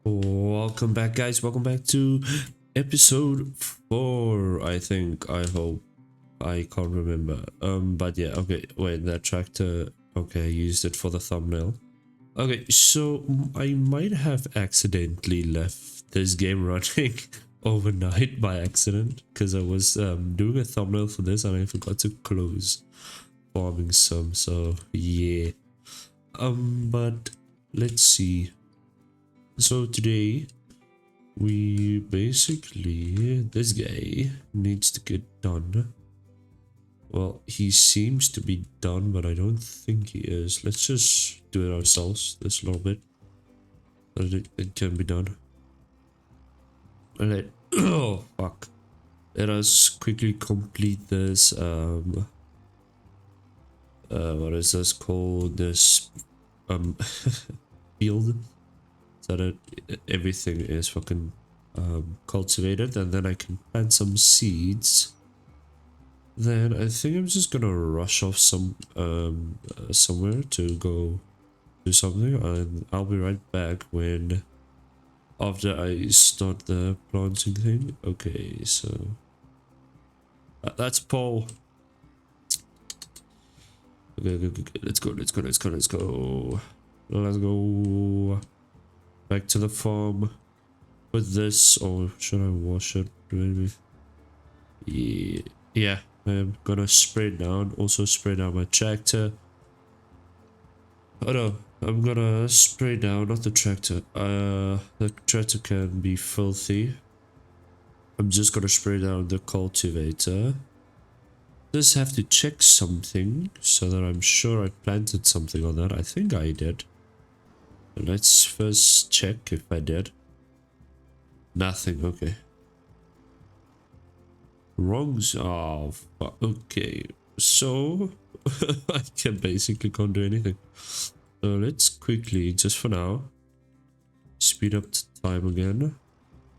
Welcome back, guys. Welcome back to episode 4, I think. I hope. I can't remember. But yeah, okay. Wait, that tractor. Okay, I used it for the thumbnail. Okay, so I might have accidentally left this game running overnight by accident because I was doing a thumbnail for this and I forgot to close farming some. So yeah. But let's see. So today we basically, this guy needs to get done. Well, he seems to be done, but I don't think he is. Let's just do it ourselves this little bit. It can be done. Alright. Oh, fuck. Let us quickly complete this, what is this called? This, field. So that everything is fucking, cultivated, and then I can plant some seeds. Then I think I'm just gonna rush off somewhere to go do something, and I'll be right back when after I start the planting thing. Okay, so that's Paul. Okay, let's go. Let's go back to the farm with this, or should I wash it? Maybe. Yeah. I'm gonna spray down, also spray down my tractor. Oh no, I'm gonna spray down, not the tractor. The tractor can be filthy. I'm just gonna spray down the cultivator. Just have to check something so that I'm sure I planted something on that. I think I did. Let's first check if I did. Nothing, okay. Wrongs. Oh, okay. So I can basically can't do anything. So let's quickly, just for now, speed up the time again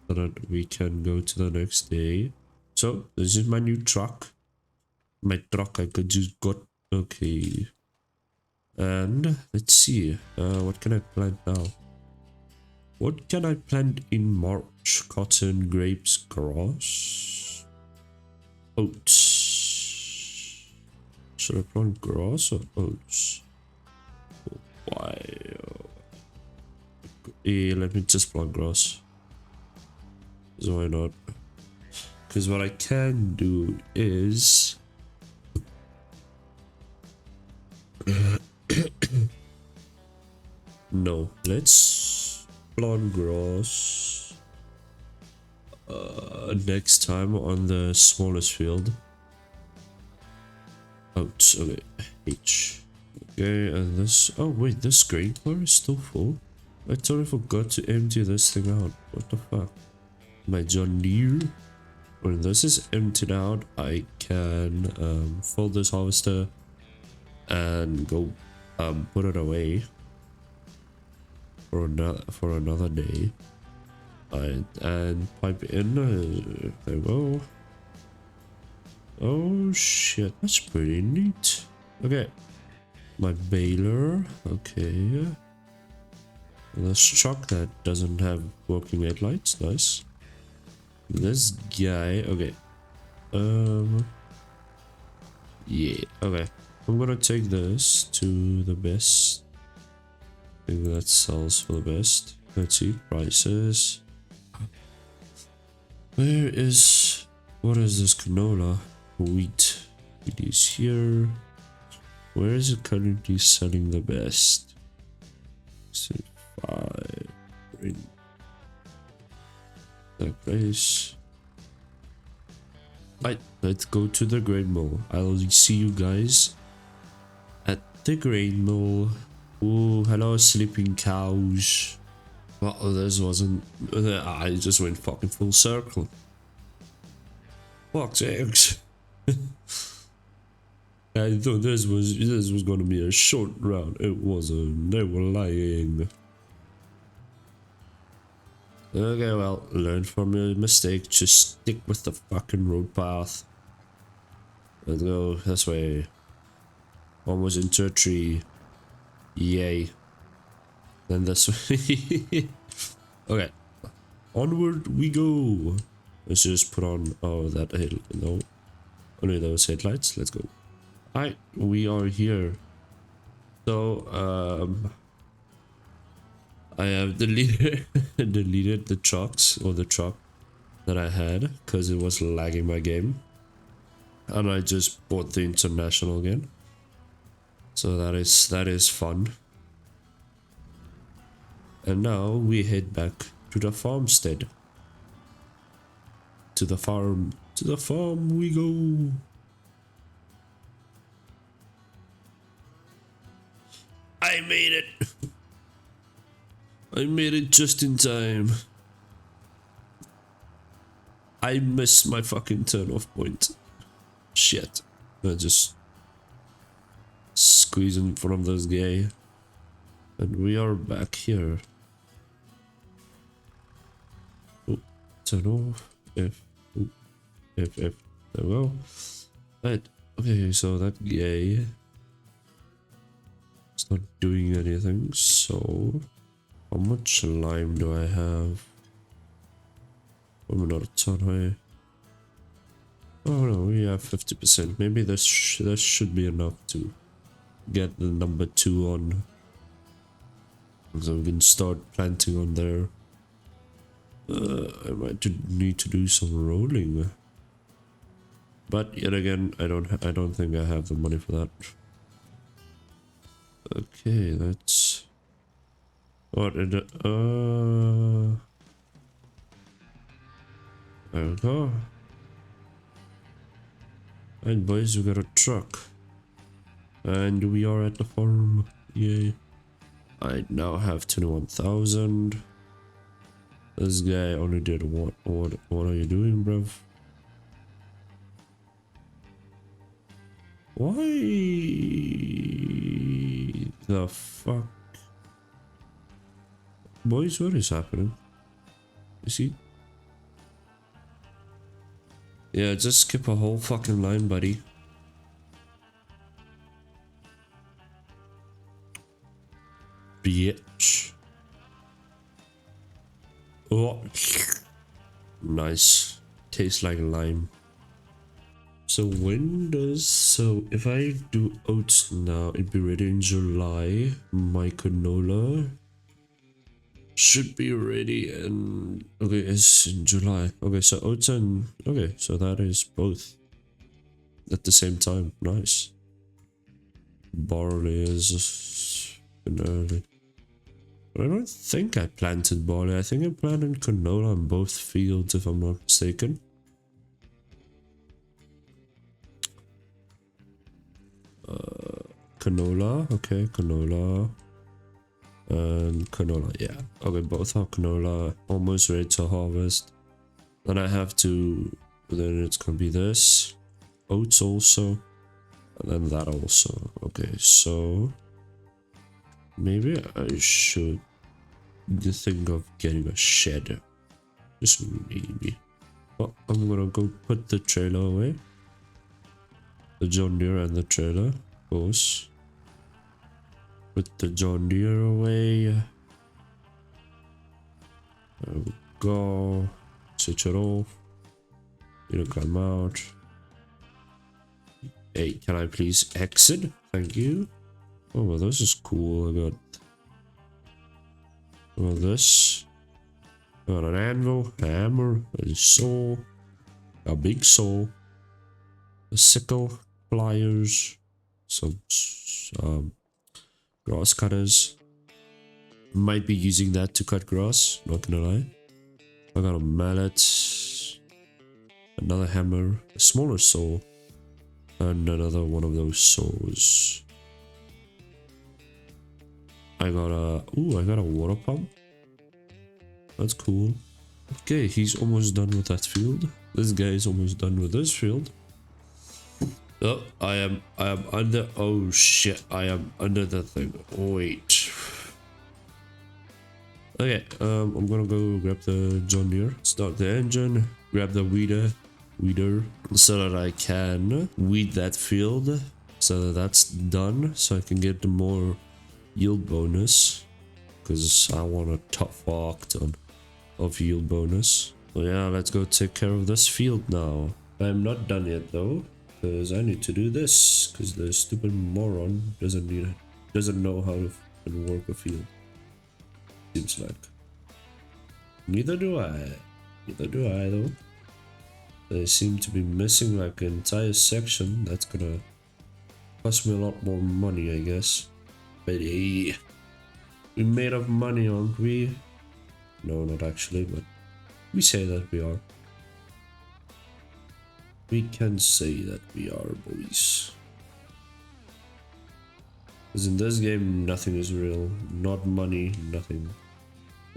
so that we can go to the next day. So this is my new truck. My truck I could just got. Okay. And let's see. What can I plant now? What can I plant in March? Cotton, grapes, grass, oats. Should I plant grass or oats? Why? Yeah, let me just plant grass. So why not? Because what I can do is no, let's plant grass next time on the smallest field. Oats, okay. H. Okay, and this. Oh wait, this grain car is still full. I totally forgot to empty this thing out. What the fuck? My John Deere. When this is emptied out, I can fold this harvester and go put it away for another day. And pipe in. There we go. Oh shit, that's pretty neat. Okay. My baler, okay. This truck that doesn't have working headlights, nice. This guy, okay. Yeah, okay. I'm gonna take this to the best thing that sells for the best. Let's see, prices. Where is, what is this canola? Wheat. It is here. Where is it currently selling the best? 5 in that place. Right, let's go to the grain mill. I'll see you guys at the grain mill. Oh, hello, sleeping cows. Well, this wasn't. I just went fucking full circle. Fuck's eggs. I thought this was going to be a short round. It wasn't. They were lying. Okay, well, learn from your mistake. Just stick with the fucking road path. Let's go this way. Almost into a tree. Yay. Then this way. Okay, onward we go. Let's just put on, oh, that head, no, only those headlights. Let's go. Alright, we are here. So, I have deleted deleted the trucks, or the truck that I had, because it was lagging my game. And I just bought the international again. So that is fun. And now we head back to the farmstead. To the farm we go. I made it. I made it just in time. I missed my fucking turn off point. Shit. I just squeeze in front of this guy. And we are back here. Oh, turn off. F. Oh, F. There we go. Right. Okay, so that guy is not doing anything. So, how much lime do I have? I'm not a ton high. Oh no, we have 50%. Maybe this should be enough to get the number 2 on. So we can start planting on there. I might need to do some rolling. But yet again, I don't think I have the money for that. Okay, that's what it there we go. And boys, we got a truck. And we are at the farm. Yay. I now have 21,000. This guy only did what are you doing, bruv? Why the fuck? Boys, what is happening? You see? Yeah, just skip a whole fucking line, buddy. Bitch. Oh. Nice. Tastes like lime. So if I do oats now, it'd be ready in July. My canola should be ready in, okay, it's in July. Okay, so oats and, okay, so that is both at the same time. Nice. Barley is been early. But I don't think I planted barley. I think I planted canola on both fields, if I'm not mistaken. Canola, okay, canola. And canola, yeah. Okay, both are canola, almost ready to harvest. Then I have to, then it's gonna be this. Oats also. And then that also. Okay, so maybe I should think of getting a shed. Just maybe. Well, I'm gonna go put the trailer away. The John Deere and the trailer, of course. Put the John Deere away. There we go. Switch it off. It'll come out. Hey, can I please exit? Thank you. Oh, well, this is cool. I got this. I got an anvil, a hammer, a saw, a big saw, a sickle, pliers, some grass cutters. Might be using that to cut grass, not gonna lie. I got a mallet, another hammer, a smaller saw, and another one of those saws. I got a water pump. That's cool. Okay, he's almost done with that field. This guy is almost done with this field. Oh, I am under, oh shit, I am under the thing. Wait. Okay, I'm gonna go grab the John Deere, start the engine, grab the weeder, so that I can weed that field, so that that's done, so I can get the more yield bonus, because I want a top fuck ton. of yield bonus. So yeah, let's go take care of this field now. I'm not done yet though, because I need to do this, because the stupid moron doesn't know how to work a field. Seems like. Neither do I. Neither do I though. They seem to be missing like an entire section. That's gonna cost me a lot more money, I guess. But hey, we made up money, aren't we? No, not actually, but we say that we are. We can say that we are, boys. Because in this game, nothing is real. Not money, nothing.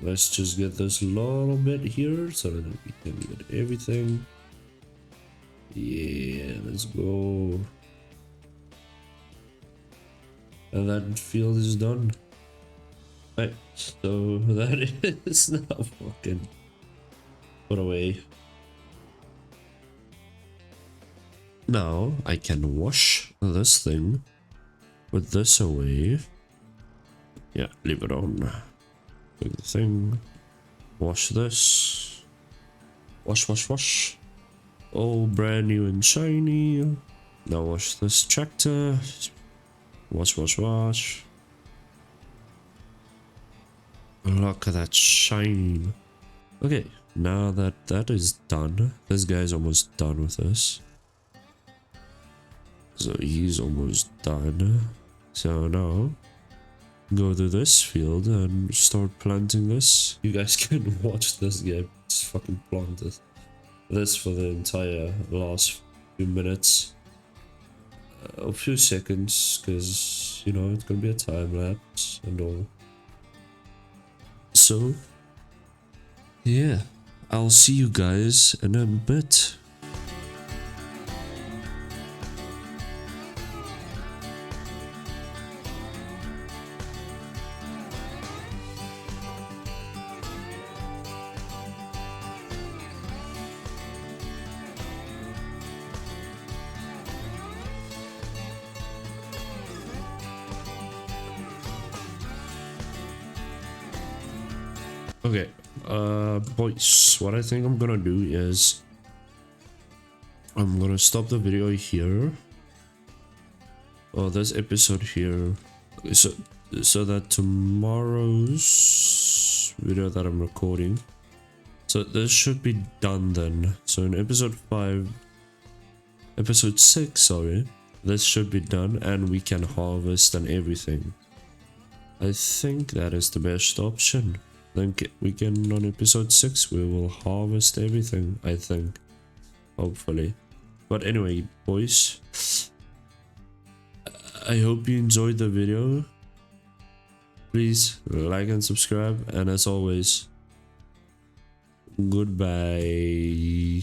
Let's just get this little bit here so that we can get everything. Yeah, let's go. And that field is done. Right, so that is now fucking put away. Now I can wash this thing, put this away. Yeah, leave it on. Take the thing, wash this, wash. All brand new and shiny. Now wash this tractor, wash. Look at that shine. Okay, now that that is done, this guy's almost done with this. So he's almost done. So now, go to this field and start planting this. You guys can watch this game. It's fucking planted. This for the entire last few minutes. A few seconds, because, you know, it's gonna be a time lapse and all. So, yeah, I'll see you guys in a bit. Okay, boys, what I think I'm gonna do is I'm gonna stop the video here, or this episode here, so that tomorrow's video that I'm recording, so this should be done then. So in episode 6, sorry, this should be done and we can harvest and everything. I think that is the best option. Then we can, on episode 6, we will harvest everything, I think. Hopefully. But anyway, boys, I hope you enjoyed the video. Please like and subscribe, and as always, goodbye.